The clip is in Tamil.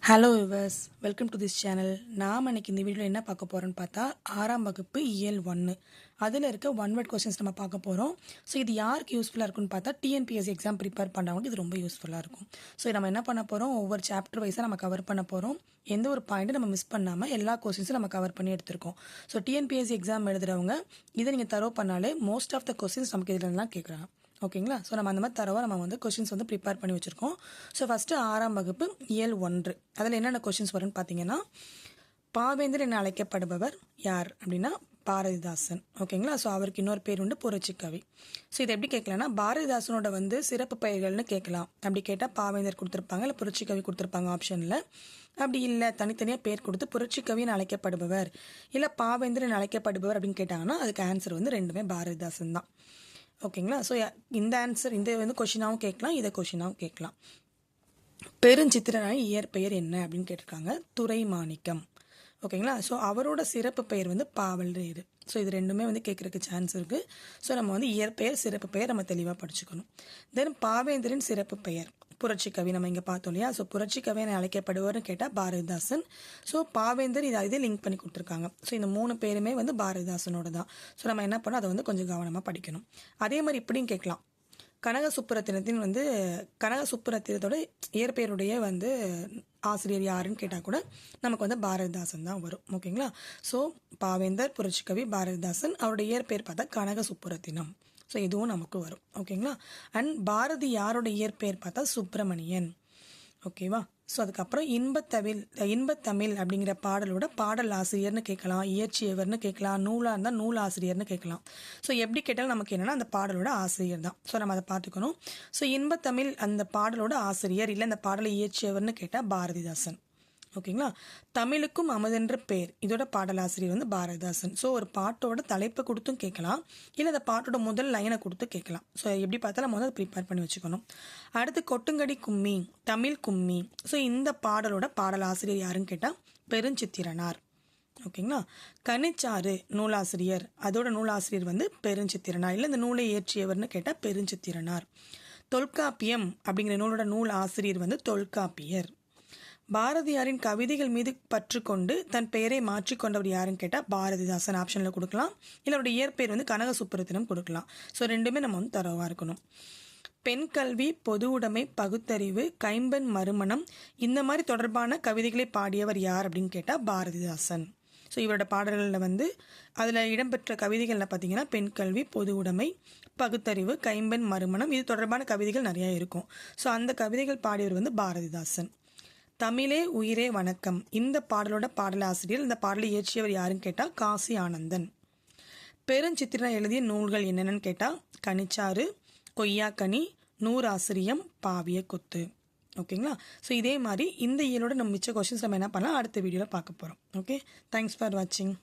Hello viewers, welcome to this channel. நாம் இன்னைக்கு இந்த வீடியோவில் என்ன பார்க்க போகிறோன்னு பார்த்தா 6ஆம் வகுப்பு இயல் 1 அதில் இருக்க ஒன் வேர்ட் கொஸ்டின்ஸ் நம்ம பார்க்க போகிறோம். ஸோ இது யாருக்கு யூஸ்ஃபுல்லாக இருக்குன்னு பார்த்தா டிஎன்பிஎஸ்சி எக்ஸாம் ப்ரிப்பேர் பண்ணுறவங்க இது ரொம்ப யூஸ்ஃபுல்லாக இருக்கும். ஸோ நம்ம என்ன பண்ண போகிறோம், ஒவ்வொரு சாப்டர் வைஸாக நம்ம கவர் பண்ண போகிறோம். எந்த ஒரு பாயிண்ட்டும் நம்ம மிஸ் பண்ணாமல் எல்லா கொஸ்டின்ஸும் நம்ம கவர் பண்ணி எடுத்திருக்கோம். ஸோ டிஎன்பிஎஸ்சி எக்ஸாம் எழுதுறவங்க இதை நீங்கள் தரோ பண்ணாலே மோஸ்ட் ஆஃப் த கொஸ்டின்ஸ் நமக்கு இதிலலாம் கேட்குறாங்க. ஓகேங்களா? ஸோ நம்ம அந்த மாதிரி தரவாக நம்ம கொஸ்டின்ஸ் ப்ரிப்பேர் பண்ணி வச்சுருக்கோம். ஸோ ஃபஸ்ட்டு 6ஆம் வகுப்பு இயல் 1 அதில் என்னென்ன கொஸ்டின்ஸ் வரும்னு பார்த்தீங்கன்னா, பாவேந்தர் என அழைக்கப்படுபவர் யார் அப்படின்னா பாரதிதாசன். ஓகேங்களா? ஸோ அவருக்கு இன்னொரு பேர் உண்டு, புரட்சிக்கவி. ஸோ இதை எப்படி கேட்கலாம்னா, பாரதிதாசனோட சிறப்பு பெயர்கள்னு கேட்கலாம். அப்படி கேட்டால் பாவேந்தர் கொடுத்துருப்பாங்க, இல்லை புரட்சிக்கவி கொடுத்துருப்பாங்க ஆப்ஷனில். அப்படி இல்லை தனித்தனியாக பேர் கொடுத்து புரட்சிக்கவின்னு அழைக்கப்படுபவர் இல்லை பாவேந்தர் என அழைக்கப்படுபவர் அப்படின்னு கேட்டாங்கன்னா அதுக்கு ஆன்சர் ரெண்டுமே பாரதிதாசன் தான். ஓகேங்களா? ஸோ இந்த ஆன்சர் இந்த கொஷினாகவும் கேட்கலாம், இதை கொஷினாகவும் கேட்கலாம். பெருஞ்சித்திரனாய் இயற்பெயர் என்ன அப்படின்னு கேட்டிருக்காங்க, துரைமாணிக்கம். ஓகேங்களா? ஸோ அவரோட சிறப்பு பெயர் பாவலரேறு. ஸோ இது ரெண்டுமே கேட்குறதுக்கு சான்ஸ் இருக்குது. ஸோ நம்ம இயற்பெயர் சிறப்பு பெயர் நம்ம தெளிவாக படிச்சுக்கணும். தென் பாவேந்தரின் சிறப்பு பெயர் புரட்சிக்கவி நம்ம இங்கே பார்த்தோம் இல்லையா? ஸோ புரட்சிக்கவி என அழைக்கப்படுவார்னு கேட்டால் பாரதிதாசன். ஸோ பாவேந்தர் இதே லிங்க் பண்ணி கொடுத்துருக்காங்க. ஸோ இந்த 3 பேருமே பாரதிதாசனோட தான். ஸோ நம்ம என்ன பண்ணோம், அதை கொஞ்சம் கவனமாக படிக்கணும். அதே மாதிரி இப்படியும் கேட்கலாம், கனக சுப்புரத்தினத்தின் கனக சுப்புரத்தினத்தோட இயற்பெயருடைய ஆசிரியர் யாருன்னு கேட்டால் கூட நமக்கு பாரதிதாசன் தான் வரும். ஓகேங்களா? ஸோ பாவேந்தர், புரட்சிக்கவி, பாரதிதாசன். அவருடைய இயற்பெயர் பார்த்தா கனக சுப்புரத்தினம். ஸோ இதுவும் நமக்கு வரும். ஓகேங்களா? அண்ட் பாரதி யாரோட இயற்பெயர் பார்த்தா சுப்பிரமணியன். ஓகேவா? ஸோ அதுக்கப்புறம் இன்பத்தமிழ் அப்படிங்கிற பாடலோட பாடல் ஆசிரியர்னு கேட்கலாம், இயற்றியவர்னு கேட்கலாம், நூலாக இருந்தால் நூல் ஆசிரியர்னு கேட்கலாம். ஸோ எப்படி கேட்டாலும் நமக்கு என்னென்னா அந்த பாடலோட ஆசிரியர் தான். ஸோ நம்ம அதை பார்த்துக்கணும். ஸோ இன்பத்தமிழ் அந்த பாடலோட ஆசிரியர் இல்லை அந்த பாடலை இயற்றியவர்னு கேட்டால் பாரதிதாசன். ஓகேங்களா? தமிழுக்கும் அமுதென்ற பேர் இதோட பாடலாசிரியர் பாரதிதாசன். ஸோ ஒரு பாட்டோட தலைப்பை கொடுத்தும் கேட்கலாம், இல்லை அந்த பாட்டோட முதல் லைனை கொடுத்து கேட்கலாம். ஸோ எப்படி பார்த்தாலும் நம்ம அதை ப்ரிப்பேர் பண்ணி வச்சுக்கணும். அடுத்து கொட்டுங்கடி கும்மி, தமிழ் கும்மி. ஸோ இந்த பாடலோட பாடலாசிரியர் யாருன்னு கேட்டால் பெருஞ்சித்திரனார். ஓகேங்களா? கனிச்சாறு நூலாசிரியர், அதோட நூலாசிரியர் பெருஞ்சித்திரனார், இல்லை இந்த நூலை இயற்றியவர்னு கேட்டால் பெருஞ்சித்திரனார். தொல்காப்பியம் அப்படிங்கிற நூலோட நூல் ஆசிரியர் தொல்காப்பியர். பாரதியாரின் கவிதைகள் மீது பற்று கொண்டு தன் பெயரை மாற்றிக்கொண்டவர் யாருன்னு கேட்டால் பாரதிதாசன் ஆப்ஷனில் கொடுக்கலாம், இல்லை அவருடைய இயற்பெயர் கனக சுப்புரத்தினம் கொடுக்கலாம். ஸோ ரெண்டுமே நம்ம தரவாக இருக்கணும். பெண் கல்வி, பொது உடைமை, பகுத்தறிவு, கைம்பெண் மறுமணம் இந்த மாதிரி தொடர்பான கவிதைகளை பாடியவர் யார் அப்படின்னு கேட்டால் பாரதிதாசன். ஸோ இவரோட பாடல்களில் அதில் இடம்பெற்ற கவிதைகளில் பார்த்தீங்கன்னா பெண் கல்வி, பொது உடைமை, பகுத்தறிவு, கைம்பெண் மறுமணம் இது தொடர்பான கவிதைகள் நிறையா இருக்கும். ஸோ அந்த கவிதைகள் பாடியவர் பாரதிதாசன். தமிழே உயிரே வணக்கம் இந்த பாடலோட பாடலாசிரியர், இந்த பாடலை இயற்றியவர் யாருன்னு கேட்டால் காசி ஆனந்தன். பெருஞ்சித்திரன் எழுதிய நூல்கள் என்னென்னு கேட்டால் கனிச்சாறு, கொய்யாக்கனி, நூறாசிரியம், பாவிய கொத்து. ஓகேங்களா? ஸோ இதே மாதிரி இந்த இயலோட நம்ம மிச்ச கொஸ்டின்ஸ் நம்ம என்ன பண்ணலாம் அடுத்த வீடியோவில் பார்க்க போகிறோம். ஓகே, தேங்க்ஸ் ஃபார் வாட்சிங்.